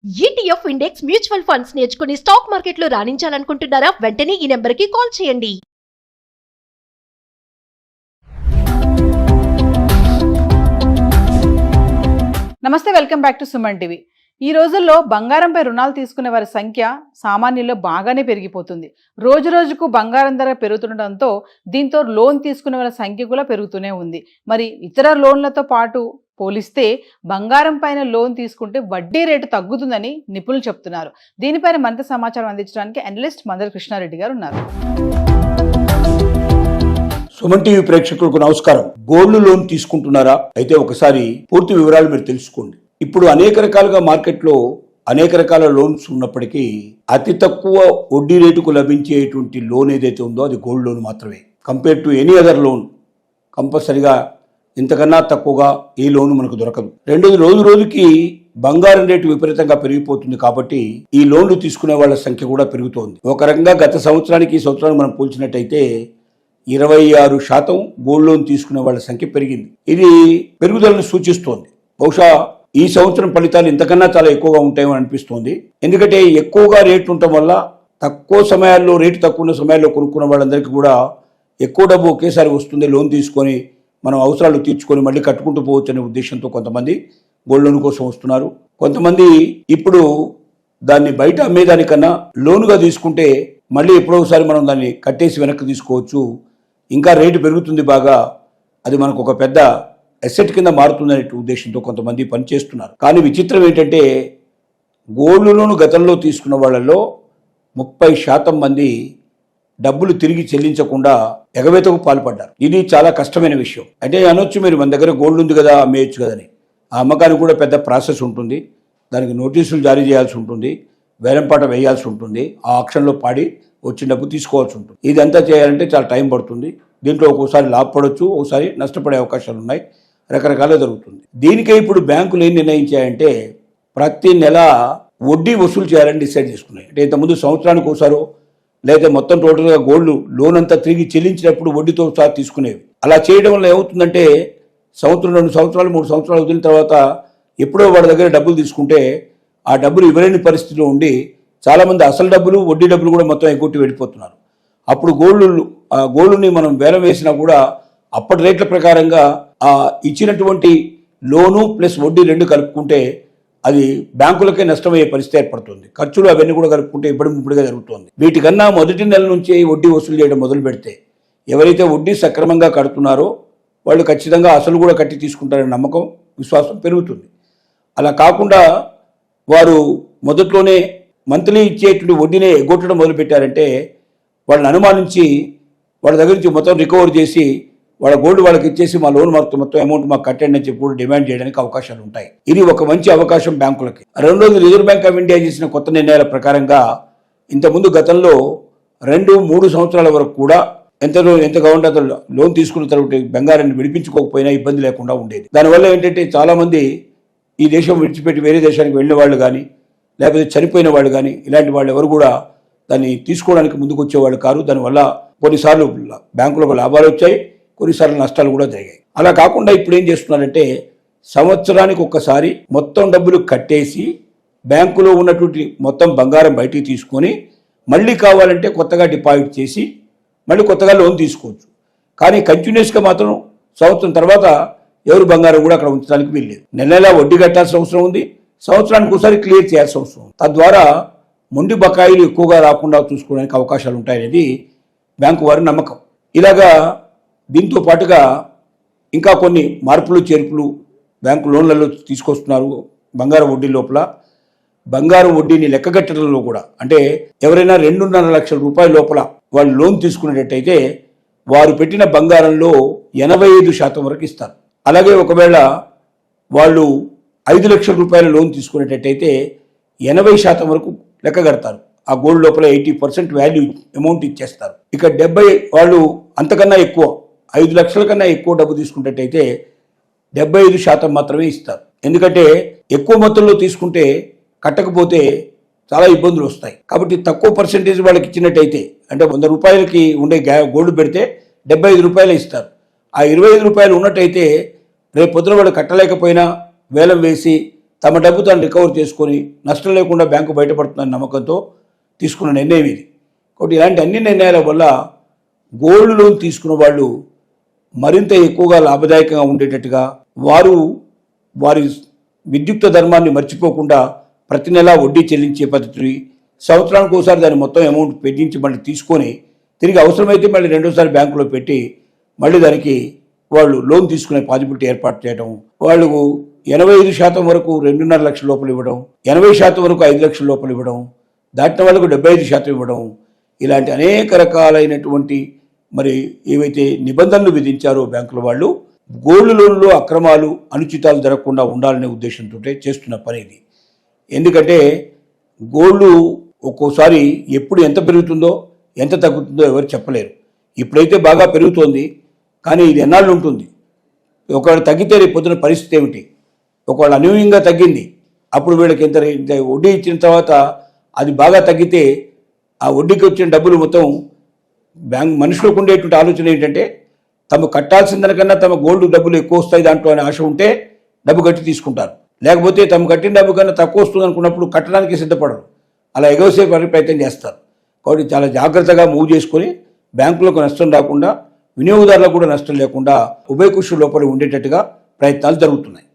ETF index mutual funds నేర్చుకుని stock మార్కెట్లో రాణించాలనుకుంటున్నారా? వెంటనే ఈ నెంబర్కి కాల్ చేయండి. నమస్తే, welcome back to Suman TV. ఈ రోజుల్లో బంగారంపై రుణాలు తీసుకునే వారి సంఖ్య సామాన్యుల్లో బాగానే పెరిగిపోతుంది. రోజు రోజుకు బంగారం ధర పెరుగుతుండటంతో దీంతో లోన్ తీసుకునే వారి సంఖ్య కూడా పెరుగుతూనే ఉంది. మరి ఇతర లోన్లతో పాటు పోలిస్తే బంగారం పైన లోన్ తీసుకుంటే వడ్డీ రేటు తగ్గుతుందని నిపుణులు చెప్తున్నారు. దీనిపైన మరింత సమాచారం అందించడానికి అనలిస్ట్ మందల కృష్ణారెడ్డి గారు ఉన్నారు. సుమన్ టీవీ ప్రేక్షకులకు నమస్కారం. గోల్డ్ లోన్ తీసుకుంటున్నారా? అయితే ఒకసారి పూర్తి వివరాలు మీరు తెలుసుకోండి. ఇప్పుడు అనేక రకాలుగా మార్కెట్లో అనేక రకాల లోన్స్ ఉన్నప్పటికీ అతి తక్కువ వడ్డీ రేటుకు లభించేటువంటి లోన్ ఏదైతే ఉందో అది గోల్డ్ లోన్ మాత్రమే. Compare to any other loan కంపల్సరిగా ఇంతకన్నా తక్కువగా ఏ లోన్ మనకు దొరకదు. రెండోది, రోజు రోజుకి బంగారం రేటు విపరీతంగా పెరిగిపోతుంది కాబట్టి ఈ లోన్లు తీసుకునే వాళ్ళ సంఖ్య కూడా పెరుగుతోంది. ఒక రకంగా గత సంవత్సరానికి ఈ సంవత్సరానికి మనం పోల్చినట్టయితే 26% గోల్డ్ లోన్ తీసుకునే వాళ్ళ సంఖ్య పెరిగింది. ఇది పెరుగుదలను సూచిస్తోంది. బహుశా ఈ సంవత్సరం ఫలితాలు ఇంతకన్నా చాలా ఎక్కువగా ఉంటాయని అనిపిస్తోంది. ఎందుకంటే ఎక్కువగా రేటు ఉండటం వల్ల తక్కువ సమయాల్లో, రేటు తక్కువ ఉన్న సమయాల్లో కొనుక్కున్న వాళ్ళందరికీ కూడా ఎక్కువ డబ్బు ఒకేసారి వస్తుంది. లోన్ తీసుకొని మనం అవసరాలు తీర్చుకొని మళ్ళీ కట్టుకుంటూ పోవచ్చు అనే ఉద్దేశంతో కొంతమంది గోల్డ్ లోన్ కోసం వస్తున్నారు. కొంతమంది ఇప్పుడు దాన్ని బయట అమ్మేదానికన్నా లోనుగా తీసుకుంటే మళ్ళీ ఎప్పుడో ఒకసారి మనం దాన్ని కట్టేసి వెనక్కి తీసుకోవచ్చు, ఇంకా రేటు పెరుగుతుంది బాగా, అది మనకు ఒక పెద్ద అసెట్ కింద మారుతుందనే ఉద్దేశంతో కొంతమంది పనిచేస్తున్నారు. కానీ విచిత్రం ఏంటంటే గోల్డ్ లోన్ గతంలో తీసుకున్న వాళ్ళలో 30% మంది డబ్బులు తిరిగి చెల్లించకుండా ఎగవేతకు పాల్పడ్డారు. ఇది చాలా కష్టమైన విషయం. అంటే అనొచ్చు, మీరు మన దగ్గర గోల్డ్ ఉంది కదా అమ్మేయచ్చు కదని. ఆ అమ్మకానికి కూడా పెద్ద ప్రాసెస్ ఉంటుంది. దానికి నోటీసులు జారీ చేయాల్సి ఉంటుంది, వేలంపాట వేయాల్సి ఉంటుంది, ఆ ఆక్షన్లో పాడి వచ్చిన డబ్బు తీసుకోవాల్సి ఉంటుంది. ఇదంతా చేయాలంటే చాలా టైం పడుతుంది. దీంట్లో ఒక్కోసారి లాభపడవచ్చు, ఒకసారి నష్టపడే అవకాశాలు ఉన్నాయి. రకరకాలుగా జరుగుతుంది. దీనికే ఇప్పుడు బ్యాంకులు ఏం నిర్ణయించాయంటే ప్రతి నెల వడ్డీ వసూలు చేయాలని డిసైడ్ చేసుకున్నాయి. అంటే ఇంతకుముందు సంవత్సరానికి ఒకసారి లేదా మొత్తం టోటల్గా గోల్డ్ లోన్ అంతా తిరిగి చెల్లించినప్పుడు వడ్డీతో ఒకసారి తీసుకునేవి. అలా చేయడం వల్ల ఏమవుతుందంటే సంవత్సరం, 2 సంవత్సరాలు, 3 సంవత్సరాలు వదిలిన తర్వాత ఎప్పుడో వాడి దగ్గర డబ్బులు తీసుకుంటే ఆ డబ్బులు ఇవ్వలేని పరిస్థితిలో ఉండి చాలామంది అసలు డబ్బులు, వడ్డీ డబ్బులు కూడా మొత్తం ఎగ్గొట్టి వెళ్ళిపోతున్నారు. అప్పుడు గోల్డ్ని మనం వేలం వేసినా కూడా అప్పటి రేట్ల ప్రకారంగా ఆ ఇచ్చినటువంటి లోను ప్లస్ వడ్డీ రెండు కలుపుకుంటే అది బ్యాంకులకే నష్టమయ్యే పరిస్థితి ఏర్పడుతుంది. ఖర్చులు అవన్నీ కూడా కలుపుకుంటే ఇప్పుడుగా జరుగుతుంది. వీటికన్నా మొదటి నెల నుంచి వడ్డీ వసూలు చేయడం మొదలు పెడితే ఎవరైతే వడ్డీ సక్రమంగా కడుతున్నారో వాళ్ళు ఖచ్చితంగా అసలు కూడా కట్టి తీసుకుంటారనే నమ్మకం, విశ్వాసం పెరుగుతుంది. అలా కాకుండా వారు మొదట్లోనే మంత్లీ ఇచ్చేటువంటి వడ్డీనే ఎగ్గొట్టడం మొదలుపెట్టారంటే వాళ్ళని అనుమానించి వాళ్ళ దగ్గర నుంచి మొత్తం రికవర్ చేసి వాళ్ళ గోల్డ్ వాళ్ళకి ఇచ్చేసి మా లోన్ మొత్తం అమౌంట్ మాకు కట్టండి అని చెప్పి కూడా డిమాండ్ చేయడానికి అవకాశాలు ఉంటాయి. ఇది ఒక మంచి అవకాశం బ్యాంకులకి. రెండోది, రిజర్వ్ బ్యాంక్ ఆఫ్ ఇండియా చేసిన కొత్త నిర్ణయాల ప్రకారంగా ఇంతకుముందు గతంలో 2-3 సంవత్సరాల వరకు కూడా ఎంత కావాలంటే అంత లోన్ తీసుకున్న తర్వాత బంగారాన్ని విడిపించుకోకపోయినా ఇబ్బంది లేకుండా ఉండేది. దానివల్ల ఏంటంటే చాలామంది ఈ దేశం విడిచిపెట్టి వేరే దేశానికి వెళ్ళిన వాళ్ళు కానీ, లేకపోతే చనిపోయిన వాళ్ళు కానీ, ఇలాంటి వాళ్ళు ఎవరు కూడా దాన్ని తీసుకోవడానికి ముందుకు వచ్చేవాళ్ళు కాదు. దానివల్ల కొన్నిసార్లు బ్యాంకులకు లాభాలు వచ్చాయి, కొన్నిసార్లు నష్టాలు కూడా జరిగాయి. అలా కాకుండా ఇప్పుడు ఏం చేస్తున్నారంటే సంవత్సరానికి ఒక్కసారి మొత్తం డబ్బులు కట్టేసి బ్యాంకులో ఉన్నటువంటి మొత్తం బంగారం బయటికి తీసుకొని మళ్ళీ కావాలంటే కొత్తగా డిపాజిట్ చేసి మళ్ళీ కొత్తగా లోన్ తీసుకోవచ్చు. కానీ కంటిన్యూస్గా మాత్రం సంవత్సరం తర్వాత ఎవరు బంగారం కూడా అక్కడ ఉంచడానికి వీల్లేదు. నెల వడ్డీ కట్టాల్సిన అవసరం ఉంది, సంవత్సరానికి ఒకసారి క్లియర్ చేయాల్సిన అవసరం ఉంది. తద్వారా మొండి బకాయిలు ఎక్కువగా రాకుండా చూసుకోవడానికి అవకాశాలు ఉంటాయనేది బ్యాంకు వారి నమ్మకం. ఇలాగా దీంతో పాటుగా ఇంకా కొన్ని మార్పులు చేర్పులు బ్యాంకు లోన్లలో తీసుకొస్తున్నారు. బంగారం వడ్డీ లోపల బంగారం వడ్డీని లెక్కగట్టడంలో కూడా, అంటే ఎవరైనా 2.5 లక్షల రూపాయల లోపల వాళ్ళు లోన్ తీసుకునేటట్టయితే వారు పెట్టిన బంగారంలో 85% వరకు ఇస్తారు. అలాగే ఒకవేళ వాళ్ళు 5 లక్షల రూపాయల లోన్ తీసుకునేటట్టయితే 80% వరకు లెక్క కడతారు. ఆ గోల్డ్ లోపల 80% వాల్యూ అమౌంట్ ఇచ్చేస్తారు. ఇక 70 వాళ్ళు అంతకన్నా ఎక్కువ 5 లక్షల కన్నా ఎక్కువ డబ్బు తీసుకున్నట్టయితే 75% మాత్రమే ఇస్తారు. ఎందుకంటే ఎక్కువ మొత్తంలో తీసుకుంటే కట్టకపోతే చాలా ఇబ్బందులు వస్తాయి. కాబట్టి తక్కువ పర్సెంటేజ్ వాళ్ళకి ఇచ్చినట్టయితే, అంటే 100 రూపాయలకి ఉండే గోల్డ్ పెడితే 75 రూపాయలు ఇస్తారు. ఆ 25 రూపాయలు ఉన్నట్టయితే రేపు పొద్దున వాళ్ళు కట్టలేకపోయినా వేలం వేసి తమ డబ్బు తాను రికవర్ చేసుకొని నష్టం లేకుండా బ్యాంకు బయటపడుతుందన్న నమ్మకంతో తీసుకున్న నిర్ణయం ఇది. కాబట్టి ఇలాంటి అన్ని నిర్ణయాల వల్ల గోల్డ్ లోన్ తీసుకున్న వాళ్ళు మరింత ఎక్కువగా లాభదాయకంగా ఉండేటట్టుగా, వారు వారి విద్యుక్త ధర్మాన్ని మర్చిపోకుండా ప్రతి నెలా వడ్డీ చెల్లించే పద్ధతి, సంవత్సరానికి ఒకసారి దాని మొత్తం అమౌంట్ పెట్టించి మళ్ళీ తీసుకొని తిరిగి అవసరమైతే మళ్ళీ రెండోసారి బ్యాంకులో పెట్టి మళ్ళీ దానికి వాళ్ళు లోన్ తీసుకునే పాసిబిలిటీ ఏర్పాటు చేయడం, వాళ్ళకు 85% వరకు 2.5 లక్షల లోపల ఇవ్వడం, 80% వరకు 5 లక్షల లోపల ఇవ్వడం, దాటిన వాళ్ళకు 75% ఇవ్వడం, ఇలాంటి అనేక రకాలైనటువంటి మరి ఏవైతే నిబంధనలు విధించారో బ్యాంకుల వాళ్ళు, గోల్డ్ లోన్లో అక్రమాలు అనుచితాలు జరగకుండా ఉండాలనే ఉద్దేశంతో చేస్తున్న పని ఇది. ఎందుకంటే గోల్డ్ ఒక్కోసారి ఎప్పుడు ఎంత పెరుగుతుందో ఎంత తగ్గుతుందో ఎవరు చెప్పలేరు. ఇప్పుడైతే బాగా పెరుగుతోంది, కానీ ఇది ఎన్నాళ్ళు ఉంటుంది? ఒకవేళ తగ్గితే రేపు పొద్దున పరిస్థితి ఏమిటి? ఒకవేళ అనూహ్యంగా తగ్గింది, అప్పుడు వీళ్ళకి ఇంత వడ్డీ ఇచ్చిన తర్వాత అది బాగా తగ్గితే ఆ వడ్డీకి వచ్చిన డబ్బులు మొత్తం మనుషులకు ఉండేటువంటి ఆలోచన ఏంటంటే తమ కట్టాల్సిన దానికన్నా తమ గోల్డ్ డబ్బులు ఎక్కువ వస్తాయి దాంట్లో అనే ఆశ ఉంటే డబ్బు కట్టి తీసుకుంటారు. లేకపోతే తమ కట్టిన డబ్బు కన్నా తక్కువ వస్తుంది అనుకున్నప్పుడు కట్టడానికి సిద్ధపడరు, అలా ఎగవసే ప్రయత్నం చేస్తారు. కాబట్టి చాలా జాగ్రత్తగా మూవ్ చేసుకొని బ్యాంకులకు నష్టం రాకుండా, వినియోగదారులకు కూడా నష్టం లేకుండా ఉభయకుషు లోపల ఉండేటట్టుగా ప్రయత్నాలు జరుగుతున్నాయి.